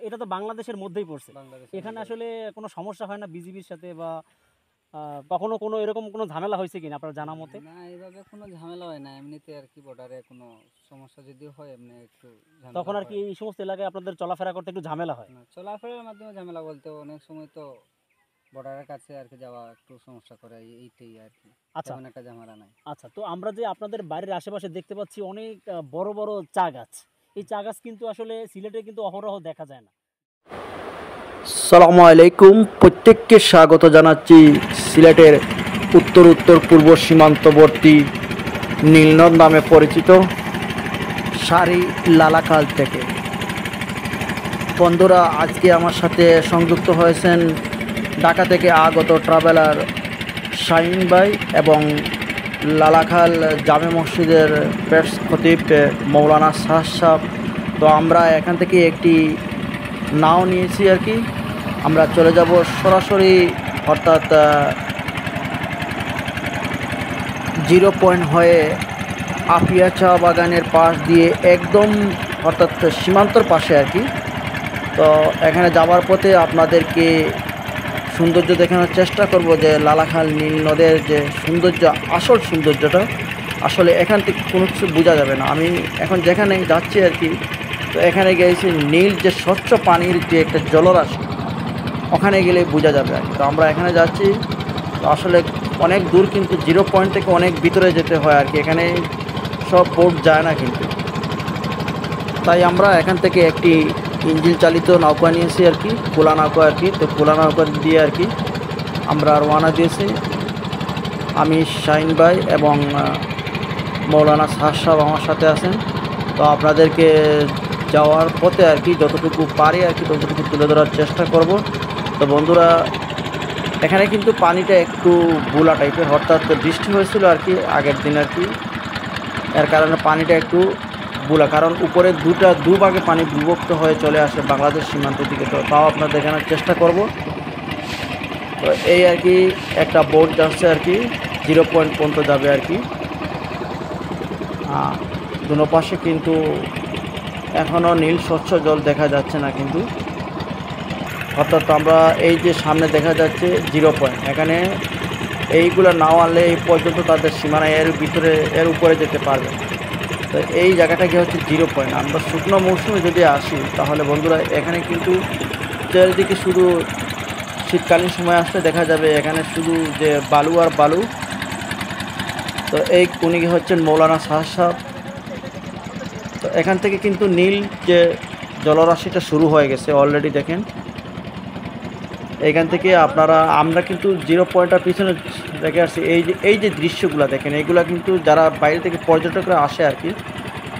এটা তো বাংলাদেশের মধ্যেই পড়ছে। বাংলাদেশ এখানে আসলে কোনো সমস্যা হয় না বিজিবির সাথে বা কখনো কোনো এরকম কোনো ঝামেলা হয়েছে কিনা আপনার জানা মতে? না, এইভাবে কোনো ঝামেলা হয় না। এমনিতে আর কি বর্ডারে কোনো সমস্যা যদি হয় এমনি একটু ঝামেলা তখন আর কি হয়। এই সমস্ত এলাকায় আপনাদের চলাফেরা করতে একটু ঝামেলা হয়? না, চলাফেরার মাধ্যমে ঝামেলা বলতে অনেক সময় তো বর্ডারের কাছে আর কি যাওয়া একটু সমস্যা করে এইটাই আর কি। আচ্ছা, তেমন একটা ঝামেলা নাই। আচ্ছা। তো আমরা যে আপনাদের বাড়ির আশেপাশে দেখতে পাচ্ছি অনেক বড়, বড় চা গাছ। এই চা গাছ কিন্তু আসলে সিলেটে কিন্তু অহরহ দেখা যায় না। সালামু আলাইকুম, প্রত্যেককে স্বাগত জানাচ্ছি সিলেটের উত্তর উত্তর পূর্ব সীমান্তবর্তী নীলনদ নামে পরিচিত সারি লালাখাল থেকে। বন্ধুরা, আজকে আমার সাথে সংযুক্ত হয়েছেন ঢাকা থেকে আগত ট্রাভেলার শাহিন ভাই এবং লালাখাল জামে মসজিদের পেটস খতিব মৌলানা সাহেব। তো আমরা এখান থেকে একটি নাও নিয়েছি আর কি। আমরা চলে যাব সরাসরি, অর্থাৎ জিরো পয়েন্ট হয়ে আপিয়া চা বাগানের পাশ দিয়ে একদম, অর্থাৎ সীমান্তর পাশে আর কি। তো এখানে যাওয়ার পথে আপনাদেরকে সৌন্দর্য দেখানোর চেষ্টা করব, যে লালাখাল নীল নদের যে সৌন্দর্য, আসল সৌন্দর্যটা আসলে এখান থেকে কোনো কিছু বোঝা যাবে না। আমি এখন যেখানে যাচ্ছি আর কি, তো এখানে গিয়েছি নীল যে স্বচ্ছ পানির যে একটা জলরাশি, ওখানে গেলে বোঝা যাবে আর কি। তো আমরা এখানে যাচ্ছি, তো আসলে অনেক দূর, কিন্তু জিরো পয়েন্ট থেকে অনেক ভিতরে যেতে হয় আর কি। এখানে সব বোট যায় না কিন্তু, তাই আমরা এখান থেকে একটি ইঞ্জিন চালিত নৌকা নিয়েছি আর কি, খোলা নৌকা আর কি। তো খোলা নৌকা দিয়ে আর কি আমরা রওনা দিয়েছি। আমি শাহিন ভাই এবং মৌলানা সাহেব আমার সাথে আছেন। তো আপনাদেরকে যাওয়ার পথে আর কি যতটুকু পারি আর কি ততটুকু তুলে ধরার চেষ্টা করব। তো বন্ধুরা, এখানে কিন্তু পানিটা একটু বুলা টাইপের, অর্থাৎ বৃষ্টি হয়েছিল আর কি আগের দিন আর কি, এর কারণে পানিটা একটু বুলা, কারণ উপরে দুভাগে পানি বিভক্ত হয়ে চলে আসে বাংলাদেশ সীমান্তের দিকে। তো তাও আপনার দেখানোর চেষ্টা করব। তো এই আর কি একটা বোট যাচ্ছে আর কি, জিরো পয়েন্ট পর্যন্ত যাবে আর কি। দুনো পাশে কিন্তু এখনও নীল স্বচ্ছ জল দেখা যাচ্ছে না কিন্তু, অর্থাৎ আমরা এই যে সামনে দেখা যাচ্ছে জিরো পয়েন্ট, এখানে এইগুলো নাও আনলে এই পর্যন্ত তাদের সীমানা, এর ভিতরে এর উপরে যেতে পারবে। তো এই জায়গাটা কি হচ্ছে জিরো পয়েন্ট। আমরা শুকনো মৌসুমে যদি আসি তাহলে বন্ধুরা এখানে কিন্তু চারিদিকে শুধু, শীতকালীন সময় আসলে দেখা যাবে এখানে শুধু যে বালু আর বালু। তো এই উনি হচ্ছেন মৌলানা সাহেব। তো এখান থেকে কিন্তু নীল যে জলরাশিটা শুরু হয়ে গেছে অলরেডি, দেখেন এখান থেকে আমরা কিন্তু জিরো পয়েন্টটার পিছনে রেখে আসছি। এই যে দৃশ্যগুলো দেখেন, এইগুলা কিন্তু যারা বাইরে থেকে পর্যটকরা আসে আর কি,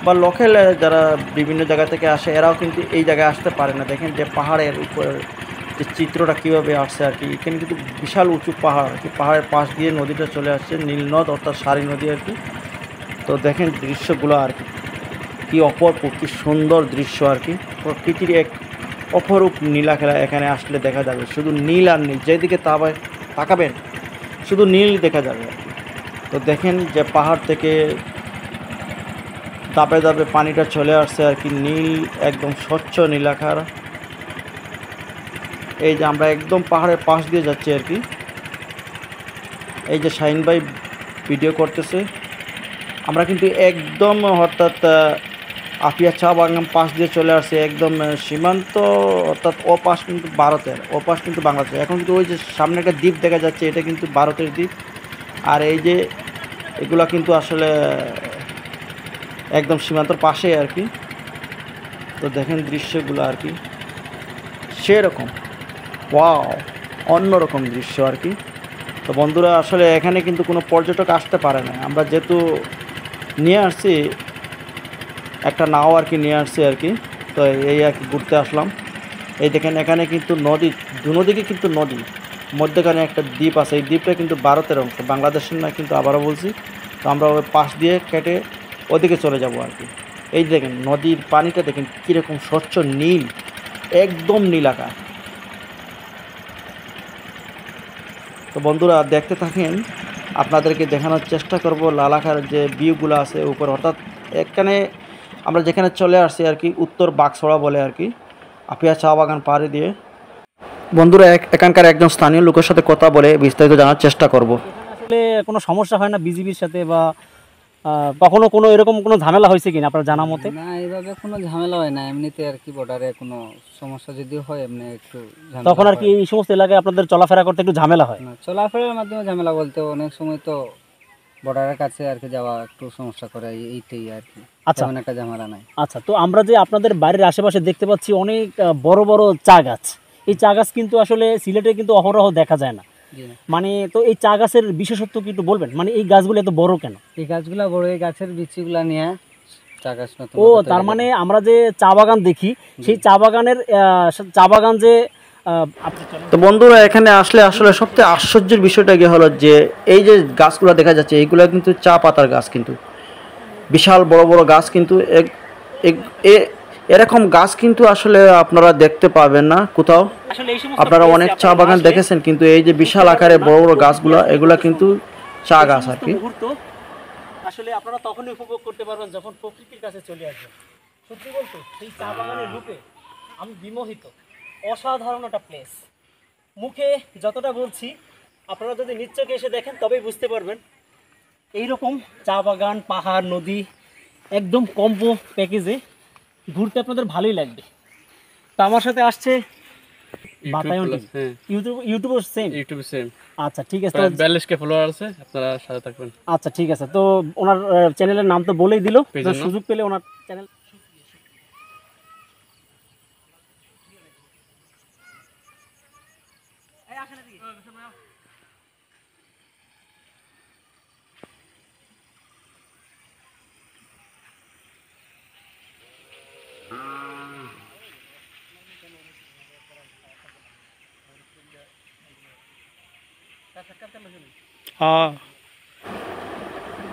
বা লোকাল যারা বিভিন্ন জায়গা থেকে আসে, এরাও কিন্তু এই জায়গায় আসতে পারে না। দেখেন যে পাহাড়ের উপর যে চিত্রটা কীভাবে আসছে আর কি। এখানে কিন্তু বিশাল উঁচু পাহাড় আর কি, পাহাড়ের পাশ দিয়ে নদীটা চলে আসছে, নীলনদ অর্থাৎ সারি নদী আর কি। তো দেখেন দৃশ্যগুলো আর কি, কী অপূর্ব, কী সুন্দর দৃশ্য আর কি। প্রকৃতির এক অপরূপ নীলাখেলা এখানে আসলে দেখা যাবে, শুধু নীল আর নীল, যেদিকে তাকাবেন শুধু নীল দেখা যাবে আর কি। তো দেখেন যে পাহাড় থেকে দাবে দাবে পানিটা চলে আসছে আর কি, নীল একদম স্বচ্ছ নীলাখার। এই যে আমরা একদম পাহাড়ের পাশ দিয়ে যাচ্ছি আর কি। এই যে শাহিন ভাই ভিডিও করতেছে, আমরা কিন্তু একদম, অর্থাৎ আপিয়া চা বাগান পাশ দিয়ে চলে আসছে, একদম সীমান্ত, অর্থাৎ ও পাশ কিন্তু ভারতের, ও পাশ কিন্তু বাংলাদেশের। এখন কিন্তু ওই যে সামনে একটা দ্বীপ দেখা যাচ্ছে, এটা কিন্তু ভারতের দ্বীপ। আর এই যে এগুলা কিন্তু আসলে একদম সীমান্তর পাশে আর কি। তো দেখেন দৃশ্যগুলো আর কি সেরকম, ওয়াও, অন্যরকম দৃশ্য আর কি। তো বন্ধুরা, আসলে এখানে কিন্তু কোনো পর্যটক আসতে পারে না। আমরা যেহেতু নিয়ে আসছি একটা নাও আর কি, নিয়ে আসছি আর কি। তো এই আর কি ঘুরতে আসলাম। এই দেখেন এখানে কিন্তু নদী, দুদিকে কিন্তু নদী, মধ্যখানে একটা দ্বীপ আছে। এই দ্বীপটা কিন্তু ভারতের অংশ, বাংলাদেশের না কিন্তু, আবারও বলছি। তো আমরা ওই পাশ দিয়ে কেটে ওদিকে চলে যাব আর কি। এই দেখেন নদীর পানিটা দেখেন কীরকম স্বচ্ছ নীল, একদম নীল আকাশ। তো বন্ধুরা দেখতে থাকেন, আপনাদেরকে দেখানোর চেষ্টা করব লালাখার যে ভিউগুলো আছে উপর, অর্থাৎ এখানে আমরা যেখানে চলে আসছি আর কি, উত্তর বাগছড়া বলে আর কি। আপিয়া চা বাগান পাড়ি দিয়ে। বন্ধুরা এখানকার একজন স্থানীয় লোকের সাথে কথা বলে বিস্তারিত জানার চেষ্টা করব। এখানে আসলে কোনো সমস্যা হয় না বিজিবির সাথে, বা কখনো কোনো এরকম কোনো ঝামেলা হয়েছে কিনা আপনার জানা মতে? না, এইভাবে কোনো ঝামেলা হয় না, এমনিতে আর কি বর্ডারে কোনো সমস্যা যদি হয় এমনি একটু ঝামেলা তখন আর কি হয়। এই সমস্ত এলাকায় আপনাদের চলাফেরা করতে একটু ঝামেলা হয়? না, চলাফেরার মাধ্যমে ঝামেলা বলতে অনেক সময় তো বর্ডারের কাছে আর কি যাওয়া একটু সমস্যা করে এইটাই আর কি, আচ্ছা তেমন একটা ঝামেলা নাই। আচ্ছা, তো আমরা যে আপনাদের বাড়ির আশেপাশে দেখতে পাচ্ছি অনেক বড় বড় চা গাছ, এই চা গাছ কিন্তু আসলে সিলেটে কিন্তু অহরহ দেখা যায় না। জি না, মানে তো এই চা গাছের বিশেষত্ব কি একটু বলবেন, মানে এই গাছগুলো এত বড় কেন? এই গাছগুলা বড়, এই গাছের বিচিগুলা নিয়ে চা গাছ নতুন ও তার মানে আমরা যে চা বাগান দেখি সেই চা বাগানের চা বাগান যে তো বন্ধুরা এখানে আসলে আসলে সবথেকে আশ্চর্যের বিষয়টা কি হলো যে এই যে গাছগুলো দেখা যাচ্ছে এইগুলো কিন্তু চা পাতার গাছ, কিন্তু বিশাল বড় বড় গাছ, কিন্তু এরকম গাছ কিন্তু আসলে আপনারা দেখতে পাবেন না কোথাও। আসলে এই সমস্ত আপনারা place অনেক আপনারা চা বাগান আসলে দেখেছেন, কিন্তু এই যে বিশাল আকারে বড় বড় গাছগুলো এগুলা কিন্তু চা গাছ আর কি। মুহূর্ত আসলে আপনারা তখনই উপভোগ করতে পারবেন যখন প্রকৃতির কাছে চলে আসবেন। সত্যি বলতে সেই চা বাগানের রূপে আমি বিমোহিত। অসাধারণ একটা প্লেস, মুখে যতটা বলছি আপনারা যদি নিশ্চয়ই এসে দেখেন তবেই বুঝতে পারবেন। এইরকম চা বাগান, পাহাড়, নদী একদম কম্বো প্যাকেজে ঘুরতে আপনাদের ভালোই লাগবে। তা আমার সাথে আসছে বাতায়ন টিম। YouTube same? ইউটিউবে সেম। আচ্ছা ঠিক আছে, প্রায় 42K ফলোয়ার আছে, আপনারা সাথে থাকবেন। আচ্ছা ঠিক আছে, তো ওনার চ্যানেলের নাম তো বলেই দিল, Page তো এর নাম? সুযোগ পেলে ওনার চ্যানেল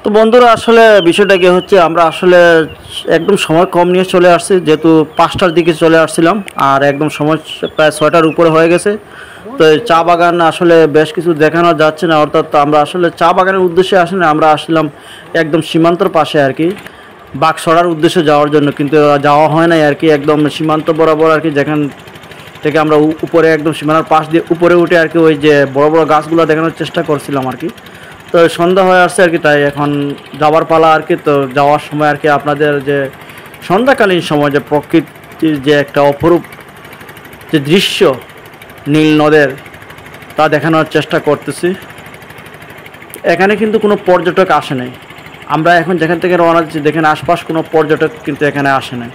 তো বন্ধুরা আসলে বিষয়টা কি হচ্ছে, আমরা আসলে একদম সময় কম নিয়ে চলে আসছি, যেহেতু 5টার দিকে চলে আসছিলাম আর একদম সময় প্রায় 6টার উপরে হয়ে গেছে। তো এই চা বাগান আসলে বেশ কিছু দেখানো যাচ্ছে না, অর্থাৎ আমরা আসলে চা বাগানের উদ্দেশ্যে আসি না, আমরা আসলাম একদম সীমান্তর পাশে আর কি, বাগসরার উদ্দেশ্যে যাওয়ার জন্য, কিন্তু যাওয়া হয় নাই আর কি। একদম সীমান্ত বরাবর আর কি, যেখান থেকে আমরা উপরে একদম সীমানার পাশ দিয়ে উপরে উঠে আর কি ওই যে বড় বড় গাছগুলো দেখানোর চেষ্টা করছিলাম আর কি। তো সন্ধ্যা হয়ে আসছে আর কি, তাই এখন যাওয়ার পালা আর কি। তো যাওয়ার সময় আর কি আপনাদের যে সন্ধ্যাকালীন সময় যে প্রকৃতির যে একটা অপরূপ যে দৃশ্য নীল নদের, তা দেখানোর চেষ্টা করতেছি। এখানে কিন্তু কোনো পর্যটক আসে নাই, আমরা এখন যেখান থেকে রওনা দিচ্ছি দেখেন আশপাশ কোনো পর্যটক কিন্তু এখানে আসে নাই।